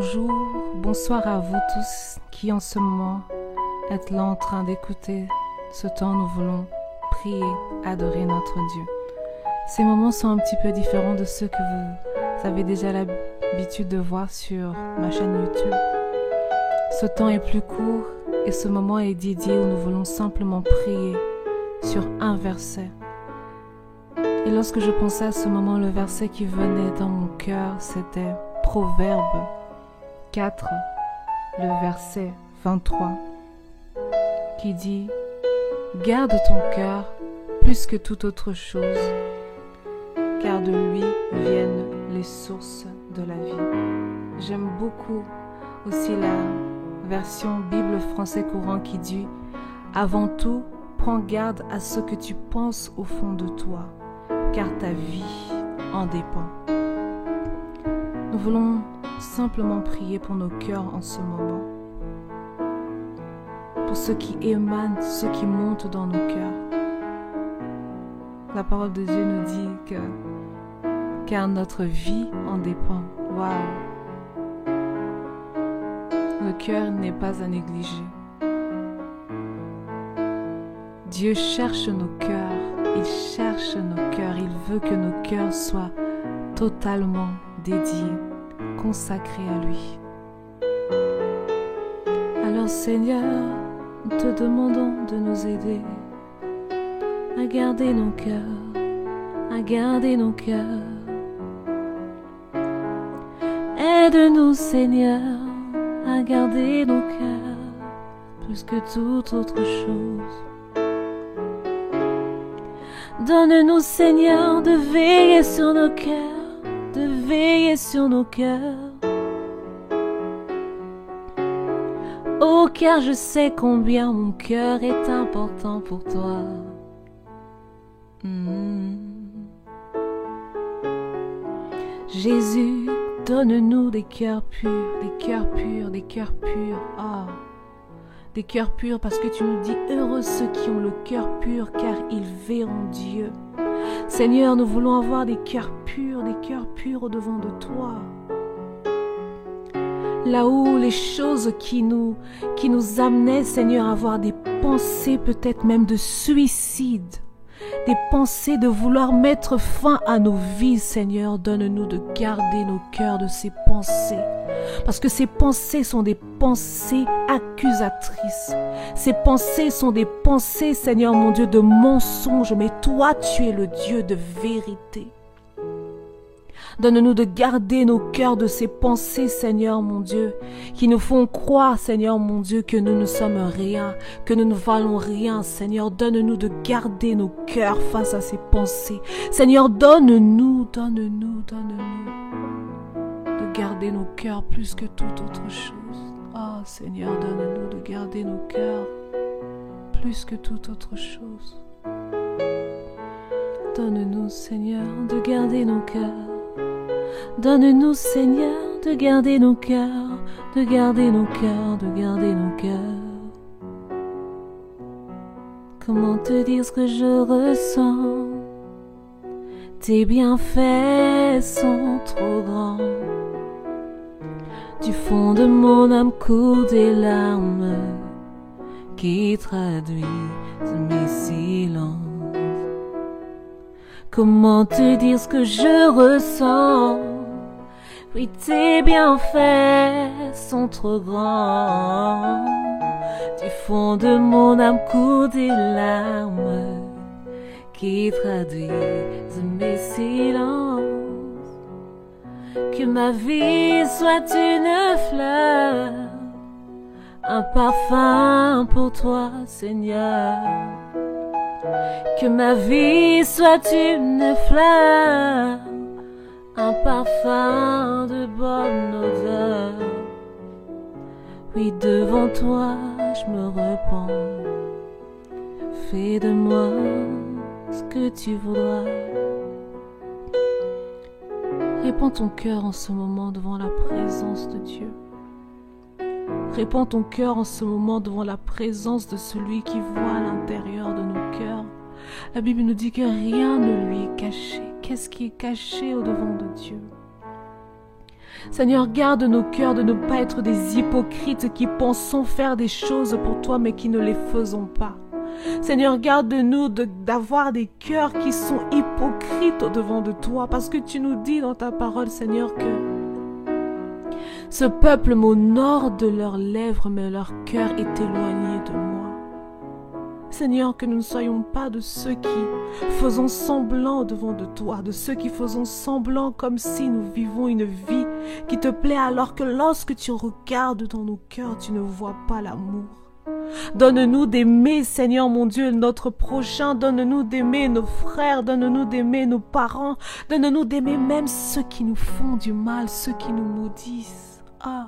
Bonjour, bonsoir à vous tous qui en ce moment êtes là en train d'écouter ce temps. Nous voulons prier, adorer notre Dieu. Ces moments sont un petit peu différents de ceux que vous avez déjà l'habitude de voir sur ma chaîne YouTube. Ce temps est plus court et ce moment est dédié où nous voulons simplement prier sur un verset. Et lorsque je pensais à ce moment, le verset qui venait dans mon cœur, c'était Proverbe 4, le verset 23, qui dit « Garde ton cœur plus que toute autre chose, car de lui viennent les sources de la vie. » J'aime beaucoup aussi la version Bible français courant qui dit « Avant tout, prends garde à ce que tu penses au fond de toi, car ta vie en dépend. » Nous voulons simplement prier pour nos cœurs en ce moment, pour ce qui émane, ce qui monte dans nos cœurs. La parole de Dieu nous dit que car notre vie en dépend. Waouh! Le cœur n'est pas à négliger. Dieu cherche nos cœurs, il cherche nos cœurs, il veut que nos cœurs soient totalement dédiés, consacrés à lui. Alors Seigneur, nous te demandons de nous aider à garder nos cœurs, à garder nos cœurs. Aide-nous Seigneur à garder nos cœurs plus que toute autre chose. Donne-nous Seigneur de veiller sur nos cœurs, de veiller sur nos cœurs. Oh, car je sais combien mon cœur est important pour toi. Jésus, donne-nous des cœurs purs, des cœurs purs, des cœurs purs. Ah, des cœurs purs parce que tu nous dis heureux ceux qui ont le cœur pur car ils verront Dieu. Seigneur, nous voulons avoir des cœurs purs au devant de toi. Là où les choses qui nous amenaient, Seigneur, à avoir des pensées peut-être même de suicide, des pensées de vouloir mettre fin à nos vies, Seigneur, donne-nous de garder nos cœurs de ces pensées. Parce que ces pensées sont des pensées accusatrices. Ces pensées sont des pensées, Seigneur mon Dieu, de mensonges. Mais toi, tu es le Dieu de vérité. Donne-nous de garder nos cœurs de ces pensées, Seigneur mon Dieu, qui nous font croire, Seigneur mon Dieu, que nous ne sommes rien, que nous ne valons rien. Seigneur, donne-nous de garder nos cœurs face à ces pensées. Seigneur, donne-nous de garder nos cœurs plus que toute autre chose. Ah, Seigneur, donne-nous de garder nos cœurs plus que toute autre chose. Donne-nous, Seigneur, de garder nos cœurs. Donne-nous, Seigneur, de garder nos cœurs, de garder nos cœurs, de garder nos cœurs. Comment te dire ce que je ressens? Tes bienfaits sont trop grands. Du fond de mon âme coulent des larmes qui traduisent mes silences. Comment te dire ce que je ressens? Oui, tes bienfaits sont trop grands. Du fond de mon âme coulent des larmes qui traduisent mes silences. Que ma vie soit une fleur, un parfum pour toi, Seigneur. Que ma vie soit une fleur, un parfum de bonne odeur. Oui, devant toi, je me repens. Fais de moi ce que tu voudras. Répands ton cœur en ce moment devant la présence de Dieu. Répands ton cœur en ce moment devant la présence de celui qui voit à l'intérieur de nos cœurs. La Bible nous dit que rien ne lui est caché. Qu'est-ce qui est caché au devant de Dieu? Seigneur, garde nos cœurs de ne pas être des hypocrites qui pensons faire des choses pour toi mais qui ne les faisons pas. Seigneur, garde-nous d'avoir des cœurs qui sont hypocrites au-devant de toi, parce que tu nous dis dans ta parole, Seigneur, que ce peuple m'honore de leurs lèvres, mais leur cœur est éloigné de moi. Seigneur, que nous ne soyons pas de ceux qui faisons semblant devant de toi, de ceux qui faisons semblant comme si nous vivons une vie qui te plaît, alors que lorsque tu regardes dans nos cœurs, tu ne vois pas l'amour. Donne-nous d'aimer, Seigneur mon Dieu, notre prochain. Donne-nous d'aimer nos frères. Donne-nous d'aimer nos parents. Donne-nous d'aimer même ceux qui nous font du mal, ceux qui nous maudissent. Ah,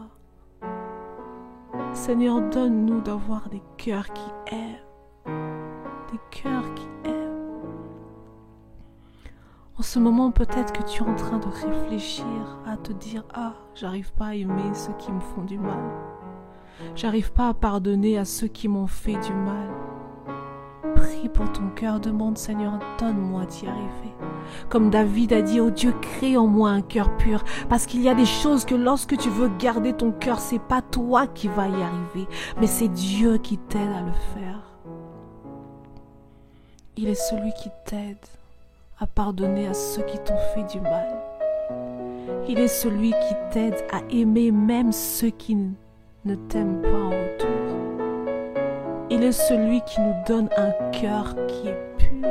Seigneur, donne-nous d'avoir des cœurs qui aiment. Des cœurs qui aiment. En ce moment, peut-être que tu es en train de réfléchir, à te dire « Ah, j'arrive pas à aimer ceux qui me font du mal. J'arrive pas à pardonner à ceux qui m'ont fait du mal. » Prie pour ton cœur, demande Seigneur, donne-moi d'y arriver. Comme David a dit, oh Dieu, crée en moi un cœur pur. Parce qu'il y a des choses que lorsque tu veux garder ton cœur, c'est pas toi qui vas y arriver, mais c'est Dieu qui t'aide à le faire. Il est celui qui t'aide à pardonner à ceux qui t'ont fait du mal. Il est celui qui t'aide à aimer même ceux qui ne t'aiment pas en retour. Il est celui qui nous donne un cœur qui est pur.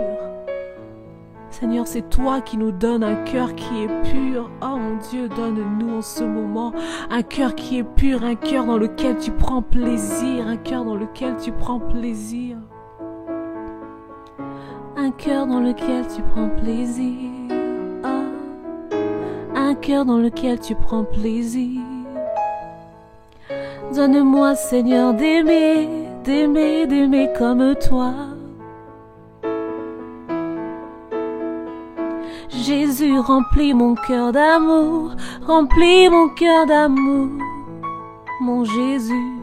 Seigneur, c'est toi qui nous donnes un cœur qui est pur. Oh mon Dieu, donne-nous en ce moment un cœur qui est pur, un cœur dans lequel tu prends plaisir, un cœur dans lequel tu prends plaisir. Un cœur dans lequel tu prends plaisir. Oh, un cœur dans lequel tu prends plaisir. Donne-moi, Seigneur, d'aimer, d'aimer, d'aimer comme toi. Jésus, remplis mon cœur d'amour, remplis mon cœur d'amour, mon Jésus.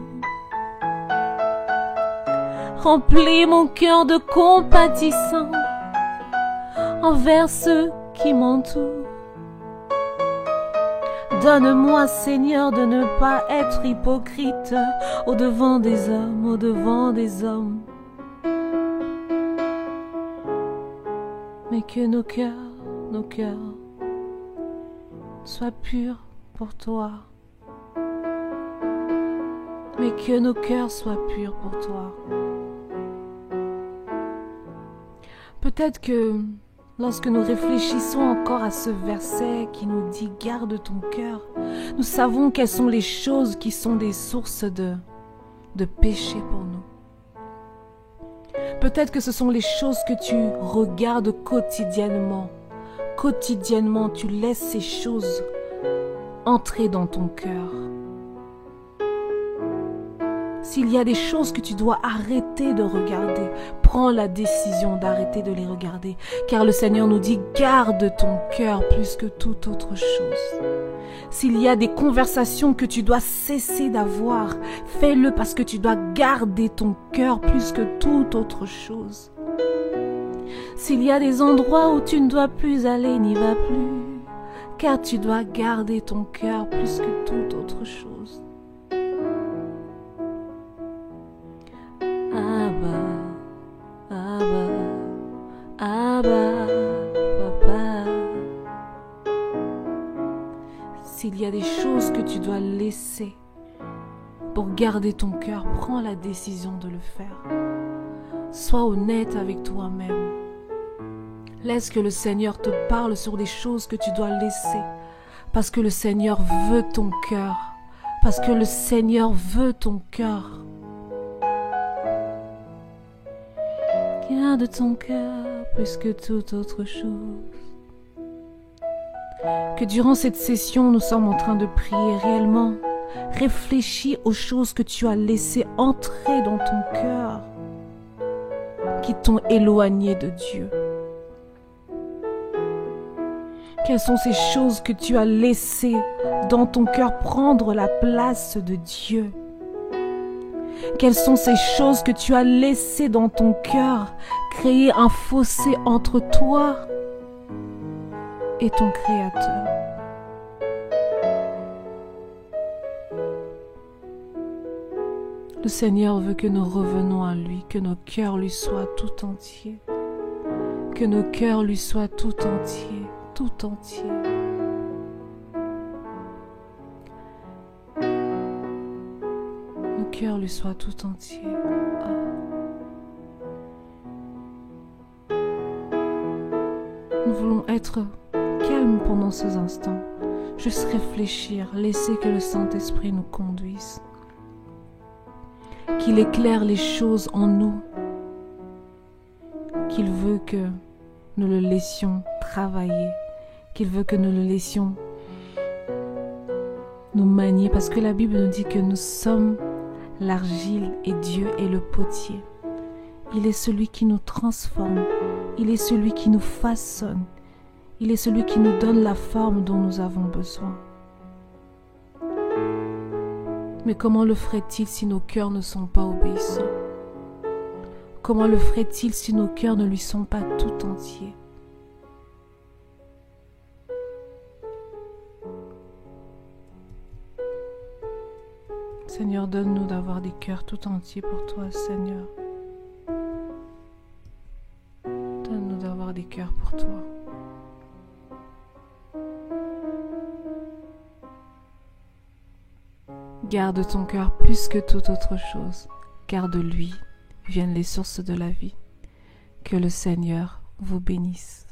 Remplis mon cœur de compatissant envers ceux qui m'entourent. Donne-moi, Seigneur, de ne pas être hypocrite au-devant des hommes, au-devant des hommes. Mais que nos cœurs soient purs pour toi. Mais que nos cœurs soient purs pour toi. Peut-être que lorsque nous réfléchissons encore à ce verset qui nous dit « Garde ton cœur », nous savons quelles sont les choses qui sont des sources de péché pour nous. Peut-être que ce sont les choses que tu regardes quotidiennement. Quotidiennement, tu laisses ces choses entrer dans ton cœur. S'il y a des choses que tu dois arrêter de regarder, prends la décision d'arrêter de les regarder. Car le Seigneur nous dit, garde ton cœur plus que toute autre chose. S'il y a des conversations que tu dois cesser d'avoir, fais-le parce que tu dois garder ton cœur plus que toute autre chose. S'il y a des endroits où tu ne dois plus aller, n'y va plus. Car tu dois garder ton cœur plus que toute autre chose. Abba, Papa. S'il y a des choses que tu dois laisser pour garder ton cœur, prends la décision de le faire. Sois honnête avec toi-même. Laisse que le Seigneur te parle sur des choses que tu dois laisser. Parce que le Seigneur veut ton cœur. Parce que le Seigneur veut ton cœur. Garde ton cœur plus que toute autre chose. Que durant cette session, nous sommes en train de prier réellement. Réfléchis aux choses que tu as laissées entrer dans ton cœur, qui t'ont éloigné de Dieu. Quelles sont ces choses que tu as laissées dans ton cœur prendre la place de Dieu? Quelles sont ces choses que tu as laissées dans ton cœur créer un fossé entre toi et ton Créateur? Le Seigneur veut que nous revenons à lui, que nos cœurs lui soient tout entiers. Que nos cœurs lui soient tout entiers, tout entiers. Nos cœurs lui soient tout entiers. Nous voulons être calmes pendant ces instants. Juste réfléchir, laisser que le Saint-Esprit nous conduise. Qu'il éclaire les choses en nous. Qu'il veut que nous le laissions travailler. Qu'il veut que nous le laissions nous manier. Parce que la Bible nous dit que nous sommes l'argile et Dieu est le potier. Il est celui qui nous transforme. Il est celui qui nous façonne. Il est celui qui nous donne la forme dont nous avons besoin. Mais comment le ferait-il si nos cœurs ne sont pas obéissants? Comment le ferait-il si nos cœurs ne lui sont pas tout entiers? Seigneur, donne-nous d'avoir des cœurs tout entiers pour toi, Seigneur. Donne-nous d'avoir des cœurs pour toi. Garde ton cœur plus que toute autre chose, car de lui viennent les sources de la vie. Que le Seigneur vous bénisse.